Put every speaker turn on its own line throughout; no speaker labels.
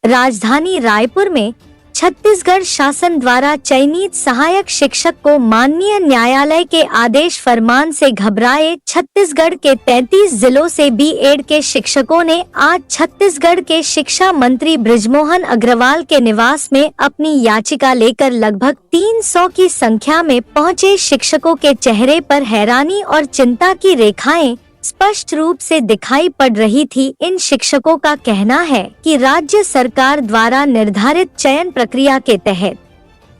राजधानी रायपुर में छत्तीसगढ़ शासन द्वारा चयनित सहायक शिक्षक को माननीय न्यायालय के आदेश फरमान से घबराए छत्तीसगढ़ के 33 जिलों से बीएड के शिक्षकों ने आज छत्तीसगढ़ के शिक्षा मंत्री बृजमोहन अग्रवाल के निवास में अपनी याचिका लेकर लगभग 300 की संख्या में पहुंचे। शिक्षकों के चेहरे पर हैरानी और चिंता की रेखाएं स्पष्ट रूप से दिखाई पड़ रही थी। इन शिक्षकों का कहना है कि राज्य सरकार द्वारा निर्धारित चयन प्रक्रिया के तहत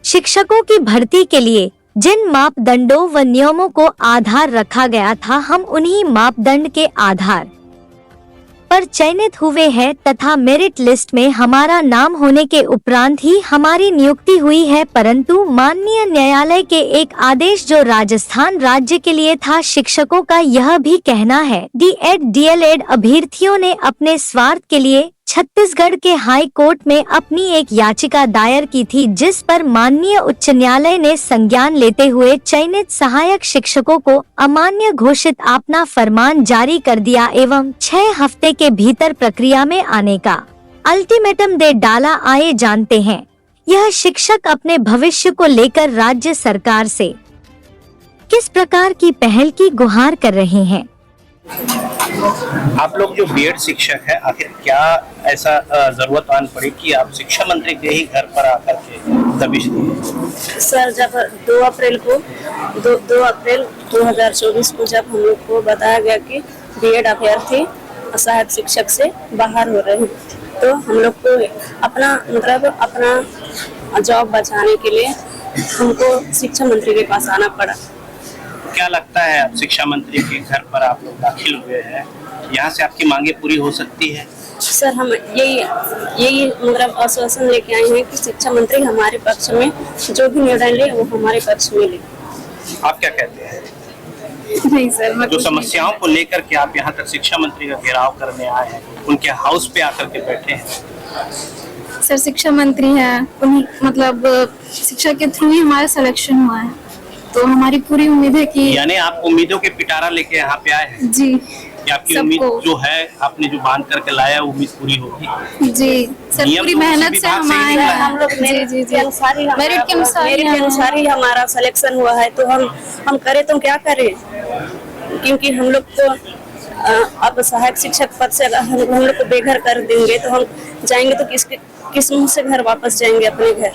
शिक्षकों की भर्ती के लिए जिन मापदंडों व नियमों को आधार रखा गया था, हम उन्हीं मापदंड के आधार पर चयनित हुए हैं तथा मेरिट लिस्ट में हमारा नाम होने के उपरांत ही हमारी नियुक्ति हुई है। परंतु माननीय न्यायालय के एक आदेश जो राजस्थान राज्य के लिए था, शिक्षकों का यह भी कहना है डीएड डीएलएड अभ्यर्थियों ने अपने स्वार्थ के लिए छत्तीसगढ़ के हाई कोर्ट में अपनी एक याचिका दायर की थी, जिस पर माननीय उच्च न्यायालय ने संज्ञान लेते हुए चयनित सहायक शिक्षकों को अमान्य घोषित अपना फरमान जारी कर दिया एवं 6 हफ्ते के भीतर प्रक्रिया में आने का अल्टीमेटम दे डाला। आइए जानते हैं यह शिक्षक अपने भविष्य को लेकर राज्य सरकार से किस प्रकार की पहल की गुहार कर रहे हैं।
आप लोग जो बीएड शिक्षक है, आखिर क्या ऐसा जरूरत आन पड़ी कि आप शिक्षा मंत्री के ही घर पर आकर के दबिश दिए?
सर, जब 2 अप्रैल 2024 को जब हम लोग को बताया गया कि बीएड अभ्यर्थी सहायक शिक्षक से बाहर हो रहे हैं, तो हम लोग को अपना जॉब बचाने के लिए हमको शिक्षा मंत्री के पास आना पड़ा।
क्या लगता है, आप शिक्षा मंत्री के घर पर आप लोग दाखिल हुए हैं, यहाँ से आपकी मांगे पूरी हो सकती है?
सर, हम यही आश्वासन लेके आए हैं कि शिक्षा मंत्री हमारे पक्ष में जो भी निर्णय ले वो हमारे पक्ष में ले।
आप क्या कहते हैं?
नहीं सर,
जो समस्याओं को लेकर के आप यहाँ तक शिक्षा मंत्री का घेराव करने आए हैं, उनके हाउस पे आकर के बैठे हैं।
सर, शिक्षा मंत्री हैं, उन्हीं शिक्षा के थ्रू ही हमारा सिलेक्शन हुआ है, तो हमारी पूरी उम्मीद है कि
यानी आप उम्मीदों के पिटारा लेके यहाँ पे आए हैं?
जी,
कि आपकी उम्मीद जो है, आपने जो बांध करके लाया, उम्मीद पूरी होगी?
जी सर, पूरी मेहनत से हम आए हैं।
हम लोग मेरिट के अनुसार ही हमारा सिलेक्शन हुआ है, तो हम करें तो क्या करें, क्योंकि हम लोग तो अब सहायक शिक्षक पद से हम लोग को बेघर कर देंगे तो हम जाएंगे तो किस मुंह से घर वापस जाएंगे अपने घर।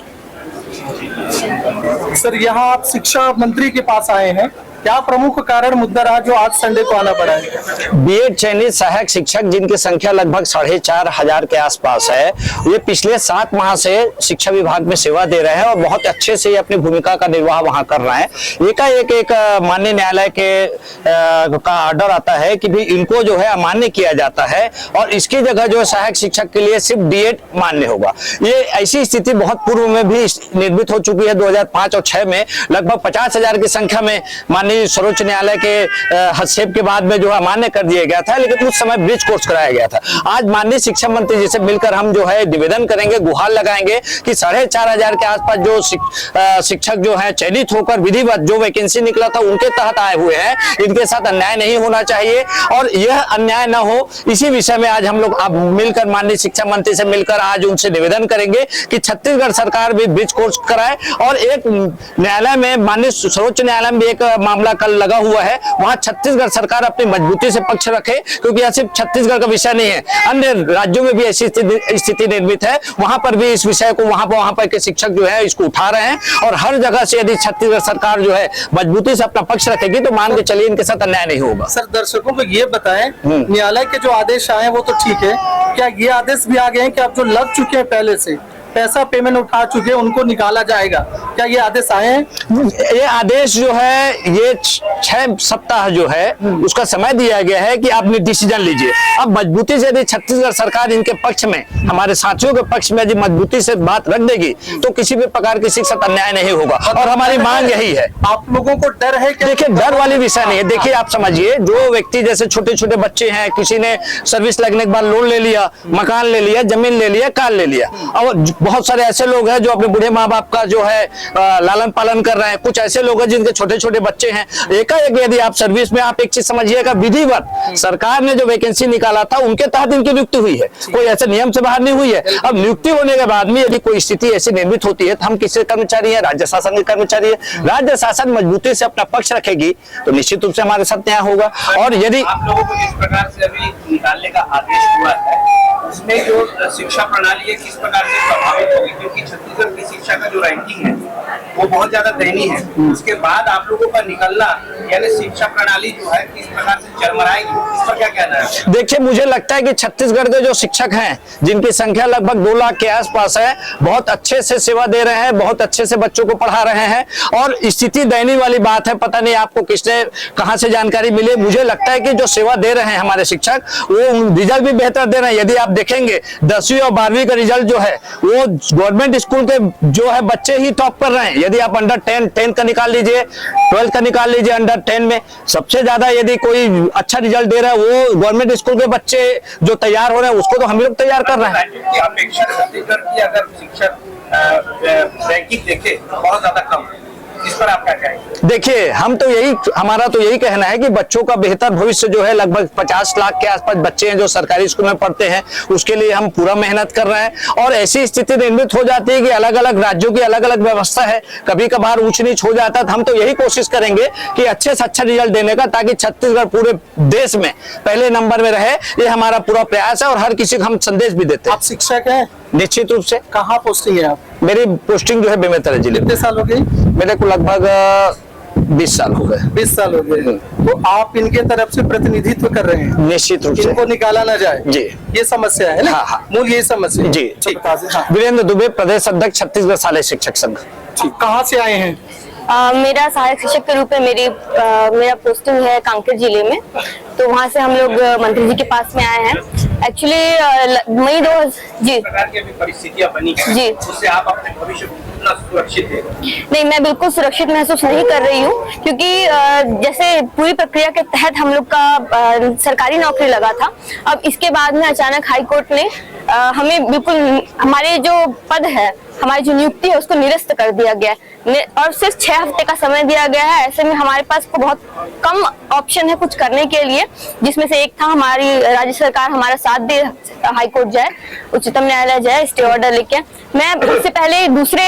सर, यहाँ आप शिक्षा मंत्री के पास आए हैं, क्या प्रमुख कारण मुद्दा रहा जो आज संडे को आना पड़ा है?
बीएड चयनित सहायक शिक्षक जिनकी संख्या लगभग 4,500 के आसपास है, ये पिछले 7 माह से शिक्षा विभाग में सेवा दे रहे हैं और बहुत अच्छे से अपनी भूमिका का निर्वाह वहां कर रहे हैं। एक माननीय न्यायालय के का ऑर्डर आता है कि भी इनको जो है अमान्य किया जाता है और इसकी जगह जो है सहायक शिक्षक के लिए सिर्फ डीएड मान्य होगा। ये ऐसी स्थिति बहुत पूर्व में भी निर्मित हो चुकी है। 2005 और 6 में लगभग 50,000 की संख्या में माननीय सर्वोच्च न्यायालय के हस्तक्षेप के बाद में जो अमान्य कर दिया गया था, लेकिन उस समय ब्रिज कोर्स कराया गया था। आज माननीय शिक्षा मंत्री जी से मिलकर हम जो है निवेदन करेंगे, गुहार लगाएंगे कि 4,500 के आसपास जो शिक्षक जो है चयनित होकर विधिवत जो वैकेंसी निकला था उनके तहत आए हुए हैं, इनके साथ अन्याय नहीं होना चाहिए और यह अन्याय न हो, इसी विषय में आज हम लोग मिलकर माननीय शिक्षा मंत्री से मिलकर आज उनसे निवेदन करेंगे कि छत्तीसगढ़ सरकार भी ब्रिज कोर्स कराए और एक न्यायालय में माननीय सर्वोच्च न्यायालय में एक मामला कल लगा हुआ है, वहां छत्तीसगढ़ सरकार अपनी मजबूती से पक्ष रखे, क्योंकि यह सिर्फ छत्तीसगढ़ का विषय नहीं है, अन्य राज्यों में भी ऐसी स्थिति निर्मित है। वहां पर भी इस विषय को वहां पर के शिक्षक जो है इसको उठा रहे हैं और हर जगह से यदि छत्तीसगढ़ सरकार जो है मजबूती से अपना पक्ष रखेगी तो मान के चलिए इनके साथ अन्याय नहीं होगा।
सर, दर्शकों को ये बताएं, न्यायालय के जो आदेश आए हैं वो तो ठीक है, क्या ये आदेश भी आ गए हैं कि आप जो लग चुके हैं पहले से पैसा पेमेंट उठा चुके हैं उनको निकाला जाएगा, क्या ये आदेश आए हैं?
ये आदेश जो है ये 6 सप्ताह जो है उसका समय दिया गया है कि आप डिसीजन लीजिए। अब मजबूती से यदि छत्तीसगढ़ सरकार इनके पक्ष में, हमारे साथियों के पक्ष में यदि मजबूती से बात रख देगी तो किसी भी प्रकार की शिक्षा अन्याय नहीं होगा और हमारी मांग यही है।
आप लोगों को डर है?
देखिए, डर वाली विषय नहीं है। देखिए, आप समझिए, जो व्यक्ति जैसे छोटे छोटे बच्चे हैं, किसी ने सर्विस लगने के बाद लोन ले लिया, मकान ले लिया, जमीन ले लिया, कार ले लिया, और बहुत सारे ऐसे लोग हैं जो अपने बूढ़े माँ बाप का जो है लालन पालन कर रहे हैं, कुछ ऐसे लोग हैं जिनके छोटे छोटे बच्चे हैं। एकाएक यदि आप सर्विस में, आप एक चीज समझिएगा, विधिवत सरकार ने जो वैकेंसी निकाला था उनके तहत इनकी नियुक्ति हुई है, कोई ऐसे नियम से बाहर नहीं हुई है। अब नियुक्ति होने के बाद में यदि कोई स्थिति ऐसी निर्मित होती है तो हम किसके कर्मचारी है? राज्य शासन के कर्मचारी है। राज्य शासन मजबूती से अपना पक्ष रखेगी तो निश्चित रूप से हमारे साथ न्याय होगा। और यदि
आप लोगों को जिस प्रकार से अभी निकालने का आदेश हुआ है उसमें जो शिक्षा प्रणाली है किस प्रकार से प्रभावित होगी, क्योंकि छत्तीसगढ़ की शिक्षा का जो रैंकिंग है वो बहुत ज्यादा दयनीय है। उसके बाद आप लोगों का निकलना यानी शिक्षा प्रणाली जो है किस प्रकार से चरमराएगी, इस पर क्या कहना है?
देखिए, मुझे लगता है कि छत्तीसगढ़ के जो शिक्षक हैं जिनकी संख्या लगभग 2 लाख के आसपास है, बहुत अच्छे से सेवा दे रहे हैं, बहुत अच्छे से बच्चों को पढ़ा रहे हैं। और स्थिति दयनीय वाली बात है, पता नहीं आपको किसने कहां से जानकारी मिली, मुझे लगता है कि जो सेवा दे रहे हैं हमारे शिक्षक वो रिजल्ट भी बेहतर दे रहे हैं। यदि आप देखेंगे 10वीं और 12वीं का रिजल्ट जो है वो गवर्नमेंट स्कूल के जो है बच्चे ही टॉप कर रहे हैं। यदि आप अंडर 10 का निकाल लीजिए, 12 का निकाल लीजिए, अंडर 10 में सबसे ज्यादा यदि कोई अच्छा रिजल्ट दे रहा है वो गवर्नमेंट स्कूल के बच्चे जो तैयार हो रहे हैं उसको तो हम लोग तैयार कर रहे हैं।
अपेक्षा छत्तीसगढ़ की अगर शिक्षक रैंकिंग देखे बहुत ज्यादा कम है, इस पर आप क्या कहेंगे?
देखिए, हमारा तो यही कहना है कि बच्चों का बेहतर भविष्य जो है, लगभग 50 लाख के आसपास बच्चे हैं जो सरकारी स्कूल में पढ़ते हैं, उसके लिए हम पूरा मेहनत कर रहे हैं। और ऐसी स्थिति निर्मित हो जाती है कि अलग अलग राज्यों की अलग अलग व्यवस्था है, कभी कभार ऊंच नीच हो जाता है। तो हम तो यही कोशिश करेंगे कि अच्छे से अच्छा रिजल्ट देने का, ताकि छत्तीसगढ़ पूरे देश में पहले नंबर में रहे। ये हमारा पूरा प्रयास है और हर किसी को हम संदेश भी देते हैं।
आप शिक्षक हैं?
निश्चित रूप से।
कहाँ पोस्टिंग है आप?
मेरी पोस्टिंग जो है बेमेतरा जिले में।
कितने साल हो गए?
मेरे को लगभग 20 साल हो गए।
20 साल हो गए। तो आप इनके तरफ से प्रतिनिधित्व कर रहे हैं?
निश्चित रूप से।
इनको निकाला ना जाए,
जी,
ये समस्या है ना?
हाँ, हाँ।
मूल ये समस्या
जी,
ठीक। हाँ।
वीरेंद्र दुबे, प्रदेश अध्यक्ष छत्तीसगढ़ शालेय शिक्षक संघ।
ठीक, कहाँ से आए हैं?
मेरा सहायक शिक्षक के रूप में मेरा पोस्टिंग है कांकेर जिले में, तो वहाँ से हम लोग मंत्री जी के पास में आए हैं। एक्चुअली मई 2 जी
प्रकार की अभी परिस्थितियां बनी हैं,
जी,
उससे आप अपने भविष्य को कितना सुरक्षित है?
नहीं, मैं बिल्कुल सुरक्षित महसूस नहीं कर रही हूँ, क्योंकि जैसे पूरी प्रक्रिया के तहत हम लोग का सरकारी नौकरी लगा था। अब इसके बाद में अचानक हाई कोर्ट ने हमें बिल्कुल हमारे जो पद है, हमारी जो नियुक्ति है उसको निरस्त कर दिया गया है और सिर्फ 6 हफ्ते का समय दिया गया है। ऐसे में हमारे पास बहुत कम ऑप्शन है कुछ करने के लिए, जिसमें से एक था हमारी राज्य सरकार हमारा साथ दे, हाई कोर्ट जाए, उच्चतम न्यायालय जाए, स्टे ऑर्डर लेके। मैं उससे पहले दूसरे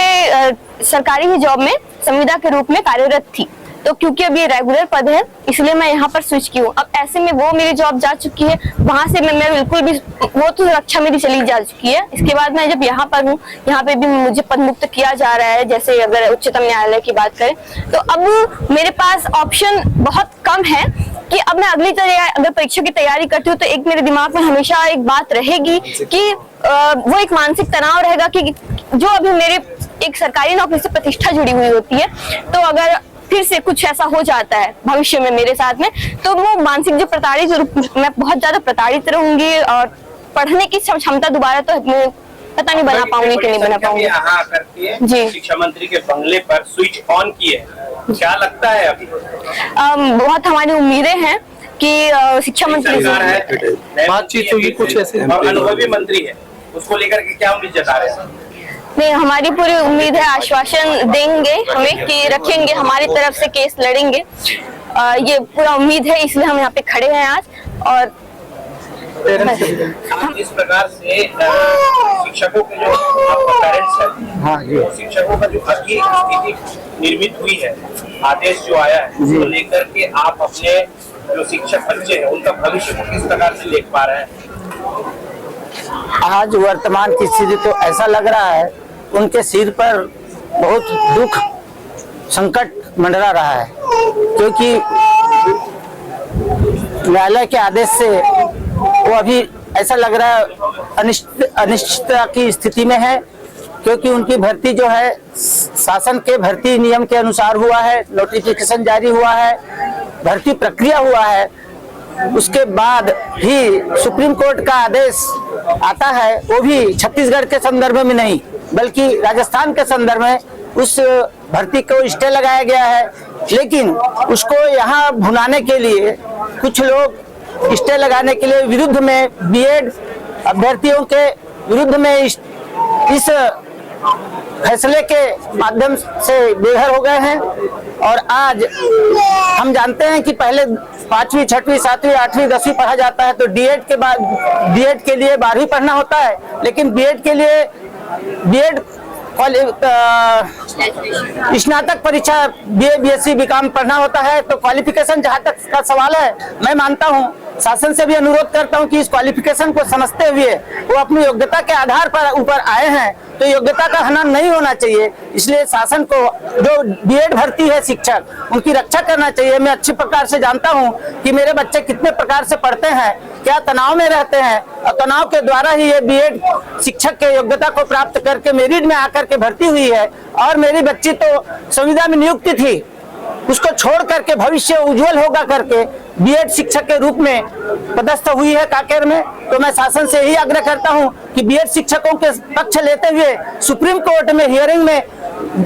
सरकारी ही जॉब में संविदा के रूप में कार्यरत थी, तो क्योंकि अब ये रेगुलर पद है इसलिए मैं यहाँ पर स्विच की हूँ। अब ऐसे में वो मेरी जॉब जा चुकी है, वहां से मैं बिल्कुल भी, वो तो रक्षा मेरी चली जा चुकी है। इसके बाद मैं जब यहाँ पर हूँ, यहाँ पे भी मुझे पद मुक्त किया जा रहा है। जैसे अगर उच्चतम न्यायालय की बात करें तो अब मेरे पास ऑप्शन बहुत कम है कि अब मैं अगली अगर परीक्षा की तैयारी करती हूँ तो एक मेरे दिमाग में हमेशा एक बात रहेगी कि वो एक मानसिक तनाव रहेगा कि जो अभी मेरे एक सरकारी नौकरी से प्रतिष्ठा जुड़ी हुई होती है, तो अगर फिर से कुछ ऐसा हो जाता है भविष्य में मेरे साथ में, तो वो मानसिक जो मैं बहुत ज्यादा प्रताड़ित रहूंगी और पढ़ने की क्षमता दोबारा तो मैं पता नहीं बना पाऊंगी कि नहीं बना पाऊंगी।
यहाँ आकर के
जी,
शिक्षा मंत्री के बंगले पर स्विच ऑन किए, क्या लगता है अभी?
बहुत हमारी उम्मीदें हैं कि शिक्षा मंत्री
से
बातचीत हुई कुछ ऐसे,
अनुभवी मंत्री है, उसको लेकर के क्या उम्मीद जता रहे हैं?
नहीं, हमारी पूरी उम्मीद है, आश्वासन देंगे हमें कि रखेंगे, हमारी तरफ से केस लड़ेंगे। ये पूरा उम्मीद है, इसलिए हम यहाँ पे खड़े हैं आज। और
इस प्रकार से शिक्षकों के जो आपका पेरेंट्स है,
हाँ,
शिक्षकों का जो अभी स्थिति निर्मित हुई है, आदेश जो आया है, उसको लेकर के आप अपने जो शिक्षक बच्चे हैं उनका भविष्य को किस प्रकार से देख पा रहे हैं?
आज वर्तमान की स्थिति तो ऐसा लग रहा है उनके सिर पर बहुत दुख संकट मंडरा रहा है, क्योंकि न्यायालय के आदेश से वो अभी ऐसा लग रहा है अनिश्चितता की स्थिति में है, क्योंकि उनकी भर्ती जो है शासन के भर्ती नियम के अनुसार हुआ है, नोटिफिकेशन जारी हुआ है, भर्ती प्रक्रिया हुआ है, उसके बाद भी सुप्रीम कोर्ट का आदेश आता है, वो भी छत्तीसगढ़ के संदर्भ में नहीं बल्कि राजस्थान के संदर्भ में उस भर्ती को स्टे लगाया गया है। लेकिन उसको यहाँ भुनाने के लिए कुछ लोग स्टे लगाने के लिए विरुद्ध में बीएड अभ्यर्थियों के विरुद्ध में इस फैसले के माध्यम से बेघर हो गए हैं। और आज हम जानते हैं कि पहले 5वीं 6वीं 7वीं 8वीं 10वीं पढ़ा जाता है, तो डीएड के बाद बीएड के लिए 12वीं पढ़ना होता है, लेकिन बीएड के लिए बीएड स्नातक परीक्षा बीए बीएससी बीकॉम पढ़ना होता है। तो क्वालिफिकेशन जहाँ तक का सवाल है, मैं मानता हूँ, शासन से भी अनुरोध करता हूँ कि इस क्वालिफिकेशन को समझते हुए वो अपनी योग्यता के आधार पर ऊपर आए हैं, तो योग्यता का हनन नहीं होना चाहिए। इसलिए शासन को जो बीएड भर्ती है शिक्षक, उनकी रक्षा करना चाहिए। मैं अच्छी प्रकार से जानता हूँ कि मेरे बच्चे कितने प्रकार से पढ़ते हैं, क्या तनाव में रहते हैं, और तनाव के द्वारा ही ये बीएड शिक्षक के योग्यता को प्राप्त करके मेरिट में आकर के भर्ती हुई है। और मेरी बच्ची तो संविदा में नियुक्ति थी, उसको छोड़ करके भविष्य उज्जवल होगा करके बीएड शिक्षक के रूप में पदस्थ हुई है कांकेर में। तो मैं शासन से यही आग्रह करता हूं कि बीएड शिक्षकों के पक्ष लेते हुए सुप्रीम कोर्ट में हियरिंग में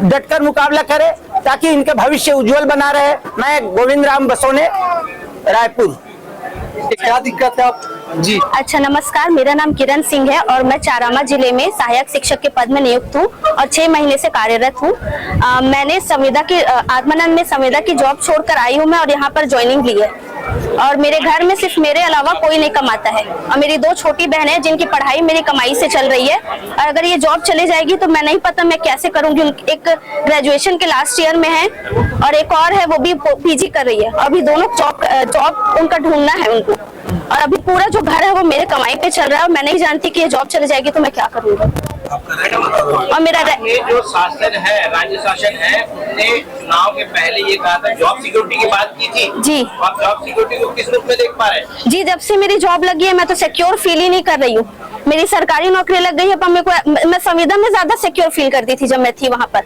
डटकर मुकाबला करे, ताकि इनके भविष्य उज्जवल बना रहे। मैं गोविंद राम बसोने, रायपुर।
क्या दिक्कत है आप जी?
अच्छा, नमस्कार, मेरा नाम किरण सिंह है और मैं चारामा जिले में सहायक शिक्षक के पद में नियुक्त हूँ और 6 महीने से कार्यरत हूँ। मैंने संविदा की आत्मानंद में संविदा की जॉब छोड़कर आई हूँ मैं, और यहाँ पर ज्वाइनिंग ली है। और मेरे घर में सिर्फ मेरे अलावा कोई नहीं कमाता है, और मेरी 2 छोटी बहनें हैं जिनकी पढ़ाई मेरी कमाई से चल रही है। और अगर ये जॉब चली जाएगी तो मैं नहीं पता मैं कैसे करूंगी। एक ग्रेजुएशन के लास्ट ईयर में है और एक और है, वो भी पीजी कर रही है। अभी दोनों जॉब उनका ढूंढना है उनको, और अभी पूरा जो घर है वो मेरे कमाई पे चल रहा है, और मैं नहीं जानती कि ये जॉब चली जाएगी तो मैं क्या करूंगा। और मेरा
ये जो शासन है, राज्य शासन है, उसने चुनाव के पहले ये कहा था जॉब सिक्योरिटी की बात की थी
जी।
आप जॉब सिक्योरिटी को किस रूप में देख पा रहे हैं?
जी, जब से मेरी जॉब लगी है मैं तो सिक्योर फील ही नहीं कर रही हूँ। मेरी सरकारी नौकरी लग गई है, पर मेरे को, मैं संविदा में ज्यादा सिक्योर फील करती थी जब मैं थी वहाँ पर।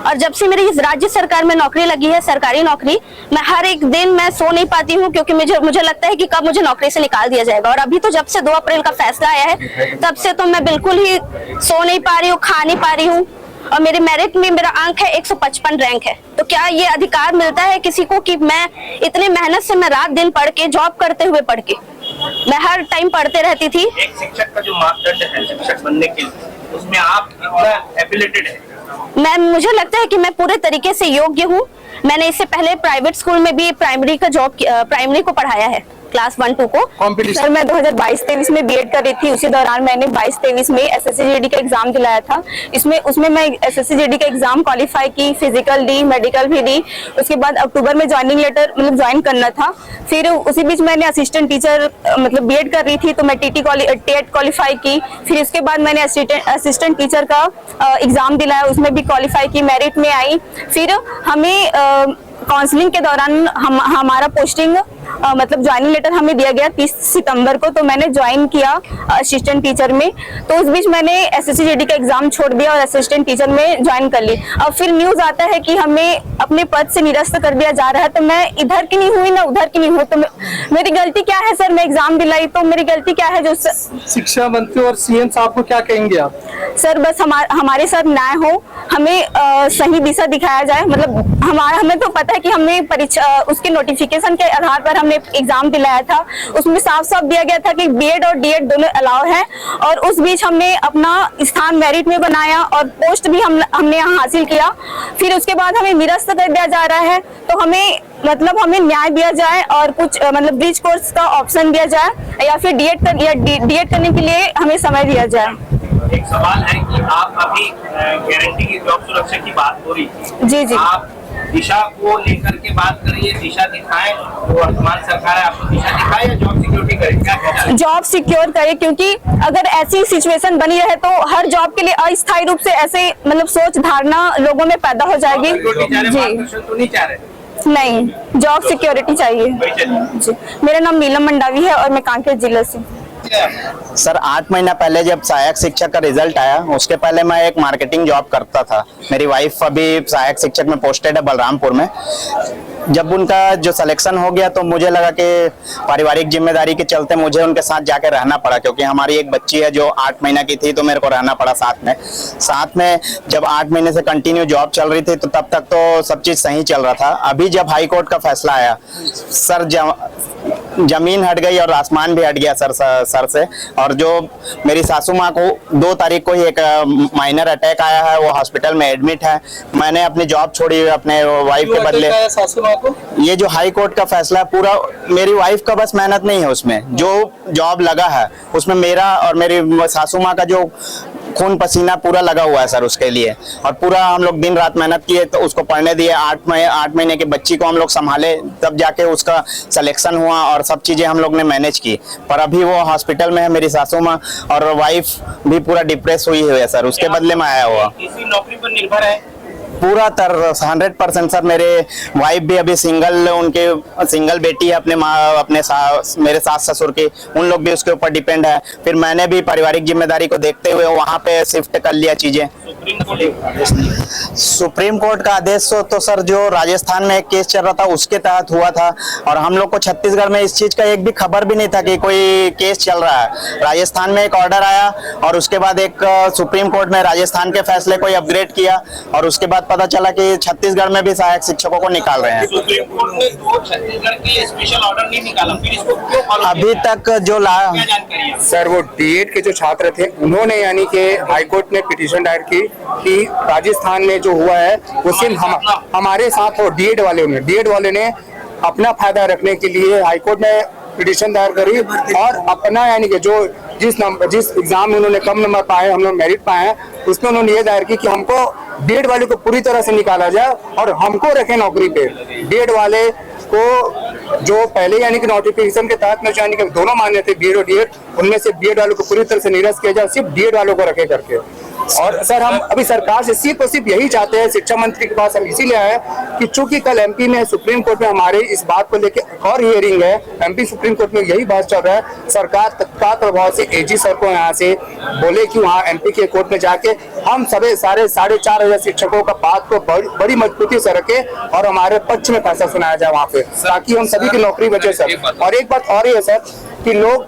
और जब से मेरी इस राज्य सरकार में नौकरी लगी है, सरकारी नौकरी, मैं हर एक दिन मैं सो नहीं पाती हूँ, क्योंकि मुझे लगता है कि कब मुझे नौकरी से निकाल दिया जाएगा। और अभी तो जब से 2 अप्रैल का फैसला आया है, तब से तो मैं बिल्कुल ही सो नहीं पा रही हूँ, खा नहीं पा रही हूँ। और मेरे मेरिट में मेरा अंक है 155 रैंक है। तो क्या ये अधिकार मिलता है किसी को कि मैं इतने मेहनत से, मैं रात दिन पढ़ के, जॉब करते हुए पढ़ के, मैं हर टाइम पढ़ते रहती थी।
एक शिक्षक का जो मापदंड है शिक्षक बनने के लिए, उसमें आप कितना एफिलिएटेड है?
मुझे लगता है कि मैं पूरे तरीके से योग्य हूँ। मैंने इससे पहले प्राइवेट स्कूल में भी प्राइमरी को पढ़ाया है, क्लास 1-2 को। सर, मैं 2022-23 में बीएड कर रही थी। उसी दौरान मैंने 22-23 में एसएससी-जीडी का एग्जाम दिलाया था। उसमें मैं एसएससी-जीडी का एग्जाम क्वालिफाई की, फिजिकल दी, मेडिकल भी दी। उसके बाद अक्टूबर में ज्वाइनिंग लेटर ज्वाइन करना था। फिर उसी बीच मैंने असिस्टेंट टीचर बीएड कर रही थी, तो मैं टेट क्वालिफाई की। फिर उसके बाद मैंने असिस्टेंट टीचर का एग्जाम दिलाया, उसमें भी क्वालिफाई की, मेरिट में आई। फिर हमें काउंसलिंग के दौरान हमारा पोस्टिंग ज्वाइनिंग लेटर हमें दिया गया 30 सितंबर को, तो मैंने ज्वाइन किया असिस्टेंट टीचर में। तो उस बीच मैंने एसएससी-जीडी का एग्जाम छोड़ दिया और असिस्टेंट टीचर में ज्वाइन कर ली। अब फिर न्यूज आता है कि हमें अपने पद से निरस्त कर दिया जा रहा है, तो मैं इधर की नहीं हुई ना उधर की नहीं हुई, तो मेरी गलती क्या है सर? मैं एग्जाम दिलाई तो मेरी गलती क्या है? जो
शिक्षा मंत्री और सीएम साहब को क्या कहेंगे आप?
सर, बस हमारे साथ न्याय हो, हमें सही दिशा दिखाया जाए। हमें तो पता है कि हमने परीक्षा, उसके नोटिफिकेशन के आधार पर हमने एग्जाम दिलाया था, उसमें साफ साफ दिया गया था कि बीएड और डीएड दोनों अलाउ है। और उस बीच हमने अपना स्थान मेरिट में बनाया और पोस्ट भी हमने यहाँ हासिल किया। फिर उसके बाद हमें निरस्त कर दिया जा रहा है, तो हमें न्याय दिया जाए और कुछ ब्रिज कोर्स का ऑप्शन दिया जाए, या फिर डीएड करने के लिए हमें समय दिया जाए।
एक सवाल है कि आप अभी गारंटी की जॉब सुरक्षा की बात हो रही थी।
जी।
आप दिशा को लेकर के बात करिए, दिशा दिखाएं, वर्तमान सरकार है आपको दिशा दिखाए या जॉब सिक्योरिटी करे? क्या कहना है?
जॉब सिक्योर करे, क्योंकि अगर ऐसी सिचुएशन बनी रहे तो हर जॉब के लिए अस्थायी रूप से ऐसे सोच धारणा लोगों में पैदा हो जाएगी।
जी
नहीं, जॉब सिक्योरिटी चाहिए। जी, मेरा नाम नीलम मंडावी है और मैं कांकेर जिले से।
सर 8 महीना पहले जब सहायक शिक्षक का रिजल्ट आया, उसके पहले मैं एक मार्केटिंग जॉब करता था। मेरी वाइफ अभी सहायक शिक्षक में पोस्टेड है बलरामपुर में। जब उनका जो सिलेक्शन हो गया तो मुझे लगा कि पारिवारिक जिम्मेदारी के चलते मुझे उनके साथ जाके रहना पड़ा, क्योंकि हमारी एक बच्ची है जो 8 महीना की थी, तो मेरे को रहना पड़ा साथ में। जब 8 महीने से कंटिन्यू जॉब चल रही थी तो तब तक तो सब चीज सही चल रहा था। अभी जब हाई कोर्ट का फैसला आया, सर जमीन हट गई और आसमान भी हट गया सर से। और जो मेरी सासू माँ को 2 तारीख को ही एक माइनर अटैक आया है, वो हॉस्पिटल में एडमिट है। मैंने अपनी जॉब छोड़ी अपने वाइफ के बदले।
सासू माँ को
ये जो हाई कोर्ट का फैसला है, पूरा मेरी वाइफ का बस मेहनत नहीं है उसमें, जो जॉब लगा है उसमें मेरा और मेरी सासू माँ का जो खून पसीना पूरा लगा हुआ है सर उसके लिए। और पूरा हम लोग दिन रात मेहनत किए, तो उसको पढ़ने दिए। 8 महीने की बच्ची को हम लोग संभाले, तब जाके उसका सिलेक्शन हुआ और सब चीजें हम लोग ने मैनेज की। पर अभी वो हॉस्पिटल में है मेरी सासू माँ, और वाइफ भी पूरा डिप्रेस हुई है सर, उसके बदले में आया हुआ।
इसी नौकरी पर निर्भर है
पूरा 100% सर। मेरे वाइफ भी अभी सिंगल बेटी है अपने मेरे सास ससुर की, उन लोग भी उसके ऊपर डिपेंड है। फिर मैंने भी पारिवारिक जिम्मेदारी को देखते हुए वहाँ पे शिफ्ट कर लिया चीजें। सुप्रीम कोर्ट का आदेश तो सर जो राजस्थान में एक केस चल रहा था उसके तहत हुआ था, और हम लोग को छत्तीसगढ़ में इस चीज का एक भी खबर भी नहीं था कि कोई केस चल रहा है। राजस्थान में एक ऑर्डर आया और उसके बाद एक सुप्रीम कोर्ट में राजस्थान के फैसले को अपग्रेड किया, और उसके बाद पता चला कि छत्तीसगढ़ में भी सहायक शिक्षकों को निकाल रहे हैं।
सुप्रीम कोर्ट ने तो छत्तीसगढ़ के लिए स्पेशल ऑर्डर नहीं निकाला, फिर इसको क्यों फॉलो
अभी तक जो
क्या जानकारी है?
सर वो डीएड के जो छात्र थे उन्होंने यानी कि हाईकोर्ट में पिटीशन दायर की कि राजस्थान में जो हुआ है वो सिर्फ हमारे साथ हो। डीएड वाले ने अपना फायदा रखने के लिए हाईकोर्ट में पिटीशन दायर करी, और अपना यानी कि जो जिस एग्जाम में उन्होंने कम नंबर पाए, हम लोग मेरिट पाए हैं, उसमें उन्होंने ये दायर की कि हमको डीएड वाले को पूरी तरह से निकाला जाए और हमको रखे नौकरी पे। डीएड वाले को जो पहले यानी कि नोटिफिकेशन के तहत में यानी कि दोनों मान्य थे बीएड और डीएड, उनमें से बीएड वालों को पूरी तरह से निरस्त किया जाए, सिर्फ डीएड वालों को रखे करके। और सर हम अभी सरकार से सिर्फ यही चाहते हैं, शिक्षा मंत्री के पास हम इसीलिए आए कि चूंकि कल एमपी में सुप्रीम कोर्ट में हमारे इस बात को लेकर एक और हियरिंग है, एमपी सुप्रीम कोर्ट में यही बात चल रहा है, सरकार तत्काल प्रभाव से एजी सर को यहाँ से बोले कि वहाँ एमपी के कोर्ट में जाके हम सारे 4,500 शिक्षकों का बात को बड़ी मजबूती से रखे और हमारे पक्ष में फैसला सुनाया जाए वहाँ पे, ताकि हम सभी की नौकरी बचे सर। और एक बात और है सर कि लोग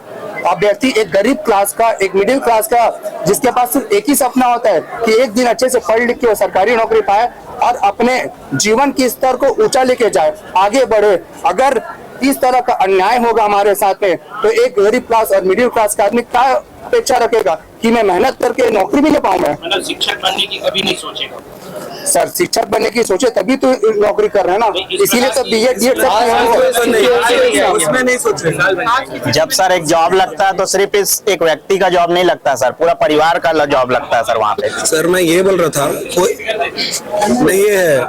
अभ्यर्थी एक गरीब क्लास का, एक मिडिल क्लास का, जिसके पास सिर्फ एक ही सपना होता है कि एक दिन अच्छे से पढ़ लिख के वो सरकारी नौकरी पाए और अपने जीवन के स्तर को ऊंचा लेके जाए, आगे बढ़े। अगर इस तरह का अन्याय होगा हमारे साथ में, तो एक गरीब क्लास और मिडिल क्लास का आदमी क्या अपेक्षा रखेगा कि मैं मेहनत करके नौकरी भी ले पाऊंगा।
मतलब शिक्षक बनने की कभी नहीं सोचेगा
सर, शिक्षक बनने की सोचे तभी तो नौकरी कर रहे हैं ना, इसीलिए तो बीएड
उसमें नहीं सोचे।
जब सर एक जॉब लगता है तो सिर्फ इस एक व्यक्ति का जॉब नहीं लगता सर, पूरा परिवार का जॉब लगता है सर वहाँ पे।
सर मैं ये बोल रहा था, नहीं है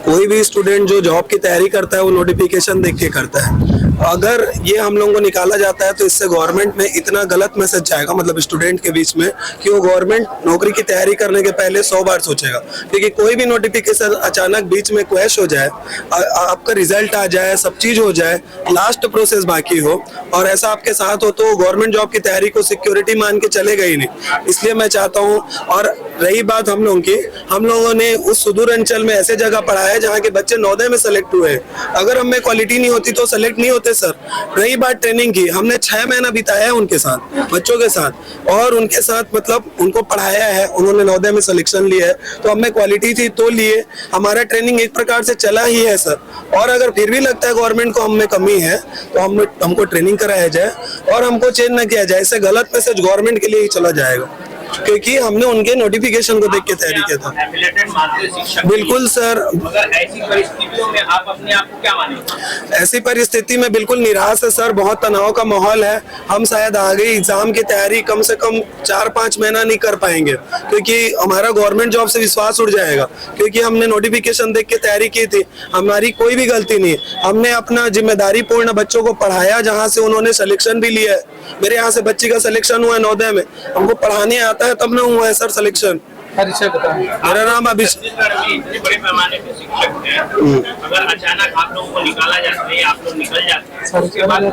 कोई भी स्टूडेंट जो जॉब की तैयारी करता है वो नोटिफिकेशन देख के करता है। अगर ये हम लोगों को निकाला जाता है तो इससे गवर्नमेंट में इतना गलत मैसेज जाएगा, मतलब स्टूडेंट के बीच में, कि वो गवर्नमेंट नौकरी की तैयारी करने के पहले 100 बार सोचेगा। क्योंकि कोई भी नोटिफिकेशन अचानक बीच में क्वैश हो जाए, आपका रिजल्ट आ जाए, सब चीज हो जाए, लास्ट प्रोसेस बाकी हो और ऐसा आपके साथ हो, तो गवर्नमेंट जॉब की तैयारी को सिक्योरिटी मान के चलेगा ही नहीं। इसलिए मैं चाहता हूँ। और रही बात हम लोगों की, हम लोगों ने उस सुदूर अंचल में ऐसे जगह पढ़ा है जहाँ के बच्चे नवोदय में सेलेक्ट हुए। अगर हमें क्वालिटी नहीं होती तो सेलेक्ट नहीं होते सर। रही बात ट्रेनिंग की, हमने 6 महीना बिताया है उनके साथ, बच्चों के साथ, और उनके साथ मतलब उनको पढ़ाया है, उन्होंने नवोदय में सिलेक्शन लिया है, तो हमें क्वालिटी थी तो लिए। हमारा ट्रेनिंग एक प्रकार से चला ही है सर। और अगर फिर भी लगता है गवर्नमेंट को हमें कमी है तो हमको ट्रेनिंग कराया जाए और हमको चेंज न किया जाए। इससे गलत मैसेज गवर्नमेंट के लिए ही चला जाएगा, क्योंकि हमने उनके नोटिफिकेशन को देख के तैयारी किया था। बिल्कुल सर।
मगर ऐसी परिस्थितियों में आप अपने आप को क्या मानेंगे?
ऐसी परिस्थिति में बिल्कुल निराश है सर, बहुत तनाव का माहौल है। हम शायद आगे एग्जाम की तैयारी कम से कम 4-5 महीना नहीं कर पाएंगे, क्योंकि हमारा गवर्नमेंट जॉब से विश्वास उड़ जाएगा। क्योंकि हमने नोटिफिकेशन देख के तैयारी की थी, हमारी कोई भी गलती नहीं, हमने अपना जिम्मेदारी पूर्ण बच्चों को पढ़ाया, जहाँ से उन्होंने सिलेक्शन भी लिया है। मेरे यहाँ से बच्ची का सिलेक्शन हुआ है नवोदय में, हमको पढ़ाने आता है तब ना हुआ है सर सिलेक्शन। मेरा नाम अभिषेक।
बड़े पैमाने पे शिक्षक हैं, अगर अचानक आप लोगों को निकाला जाता है, आप लोग निकल जाते हैं, उसके बाद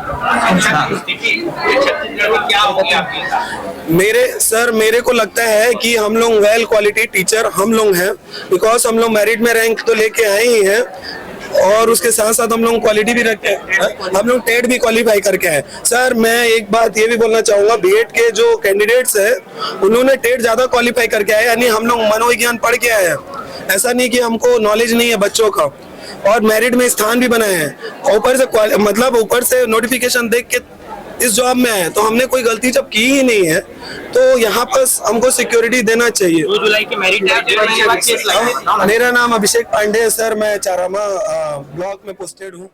स्थिति छत्तीसगढ़ में क्या होगी आपकी?
मेरे को लगता है कि हम लोग वेल क्वालिटी टीचर हम लोग हैं, बिकॉज हम लोग मेरिट में रैंक तो लेके आए ही हैं, और उसके साथ साथ हम लोग क्वालिटी भी रखते हैं। हम लोग टेट भी क्वालिफाई करके आए सर। मैं एक बात ये भी बोलना चाहूंगा, बीएड के जो कैंडिडेट्स हैं उन्होंने टेट ज्यादा क्वालिफाई करके आए, यानी हम लोग मनोविज्ञान पढ़ के आए हैं। ऐसा नहीं कि हमको नॉलेज नहीं है बच्चों का। और मेरिट में स्थान भी बनाए हैं। ऊपर से नोटिफिकेशन देख के इस जॉब में आए, तो हमने कोई गलती जब की ही नहीं है, तो यहाँ पर हमको सिक्योरिटी देना चाहिए।
2 जुलाई के मेरिट
मेरा नाम अभिषेक पांडे है सर, मैं चारामा ब्लॉक में पोस्टेड हूँ।